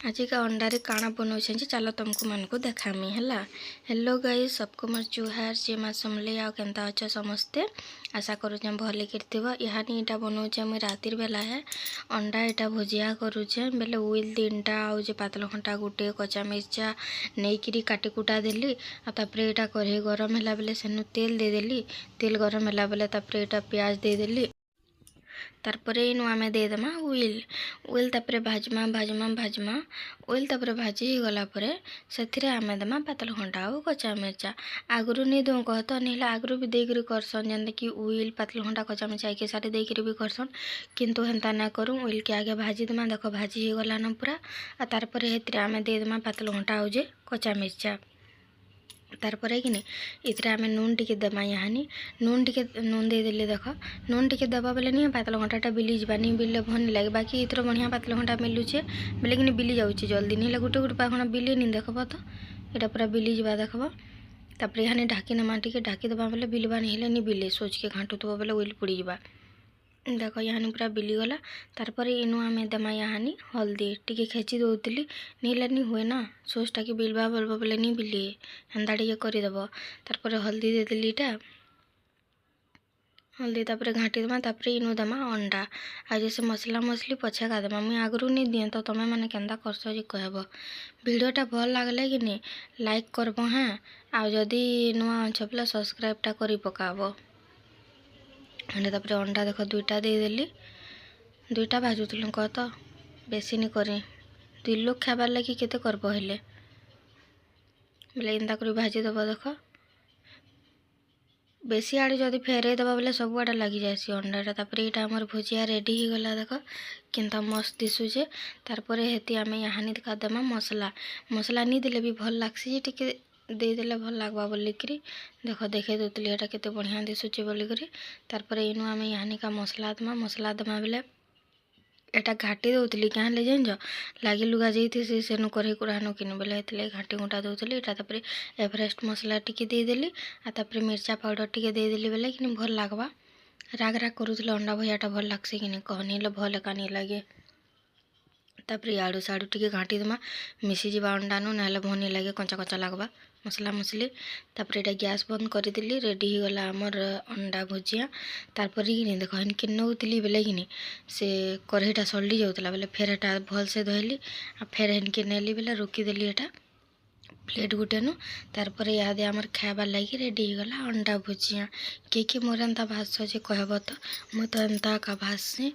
आज का अंडा रे काना बनाऊँ चलो तुमको मन को देखामी है। हेलो गाइस, सबको मोर जुहार जे माँ समले आ केनता अच्छे समस्ते। आशा करुचे भल कर इहानी इटा बनाऊे मुझे रातिर बेला है अंडा इटा भुजिया करुचे बेले उइल 3टा आउ पातल घंटा गुटे कच्चा मिर्चा नहीं काटी कुटा देली तापर यहाँ कढ़ई गरम है बेले सेनु तेल देदेली। तेल गरम है बेले तापर यहाँ प्याज देदेली। तारपरे इनु आमे देदेमा उइल उइल तापरे भाजमा भाजमा भाजमा उइल तापरे भाजी ही गला परे सेथिरे आमे देमा पातल घंटा और कच्चा मिर्चा। आगुरु नहीं दूँ कह तो नहीं आगुरु भी देकरी करसन जेनते कि उइल पातल घंटा कच्चा मिर्चा एक सारे देकरी भी करसन किंतु हेन्ता ना करूँ। उइल के आगे भाजी देमा देख भाजी ही गला न पूरा। तारपरे हेतिरे आमे देदेमा पातल घंटा और कच्चा मिर्चा। तारपरे कि इतरे आमे नून टिके देमा यानी नून दे देली देख नून टिके देबा बेले नहीं पातल घंटाटा बिली जावा नहीं बिले भल नहीं लगे। बाकी इतर बढ़िया पातल घंटा मिलूचे बेले कि बिली जाऊँचे जल्दी नहीं गोटे गोटे पाखण बिली नहीं देखब तो यहाँ पूरा बिली जावा देखब। तापर यहाँ ढाकी नेमा टिके ढाकी देबा बेले बिलवा नहीं नहीं बिले सोच के घाटुथब बेले उइल पुड़ी जावा। देख यहाँ पूरा बिलीगला। तारपर इनु आमे देमा यहाँ हल्दी टिके खेची दौली नहीं हुए ना सोचटा कि बिलवा बोलबो बोले नहीं बिली हेन्दा टिके करदेव। तारपर हल्दी देदेली इटा हल्दी तापर घाटी देमा। तापर इनु देमा अंडा आज से मसला मसली पछे का देमा मुझे आगु नहीं दिए तो तुम्हें मैंने केन्ता करस कहब। वीडियोटा भल लगले कि नहीं लाइक करब हाँ आदि नुआ अच्छे बोले सब्सक्राइबटा कर पकाब। हाँ तापर अंडा देख 2टा देदेली 2टा भाजुल कह तो बेसी नहीं करी 2 लोग खाबार लगे केते करब हेले बोले एंता कर भाजीदेव। देख बेसी आड़े जदि फेरई देवा बोले सब आड़े लगी जासी अंडाटा। तापर यहाँ आमर भुजिया रेडी ही गला देख किंता मस्त दिशुचे। तारपर हेती आमे यहाँ दिखा देमा मसला मसला नहीं देले भी भल लागसी टिके देदेले भल लागबा बोलिकी देख देखे दूसरी यहाँ केते बढ़िया दिशुचे बोलिकी। तारपर इनु आमे यहाँ का मसला देमा बेले एटा घाटी दौली क्या ले जान लगे लुगा जाइए सेनु कढ़ई कुड़ानु किन बोले हेतले घाटी घुटा दौली एटा। तापर एवरेस्ट मसला टिके देदेली तापर मिर्चा पाउडर टिके देदेली बेले कि भल लागबा। राग राग करूले अंडा भुजियाटा भल लागसी कि कहनी भल एका नहीं लगे। तापर आड़ू साड़ू टिके घाटी देमा मिसी जावा अंडा नु ना भल नहीं लगे कंचा कंचा लागबा मसला मसली। तापर यहाँ गैस बंद करदेली रेडी ही गला आमर अंडा भुजिया। तारपर कि देख इनके नौली बेले कि से कढ़ईटा सल्डी जाऊला बेले फेर एटा भल से धोली फेर इनके नेली बेले रोकीदेली एटा प्लेट गुटे नु। तारपर याद आमर खाबार लगी रेडी ही गला अंडा भुजिया। किए मोर एंता भाजस जे कहब तो मुई तो एंता का भाजसी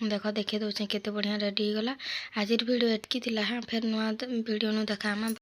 देख देखे दूचे केते बढ़िया रेडी ही गला। आज वीडियो एटकी थिला हाँ फिर नुआ वीडियो नु देखा।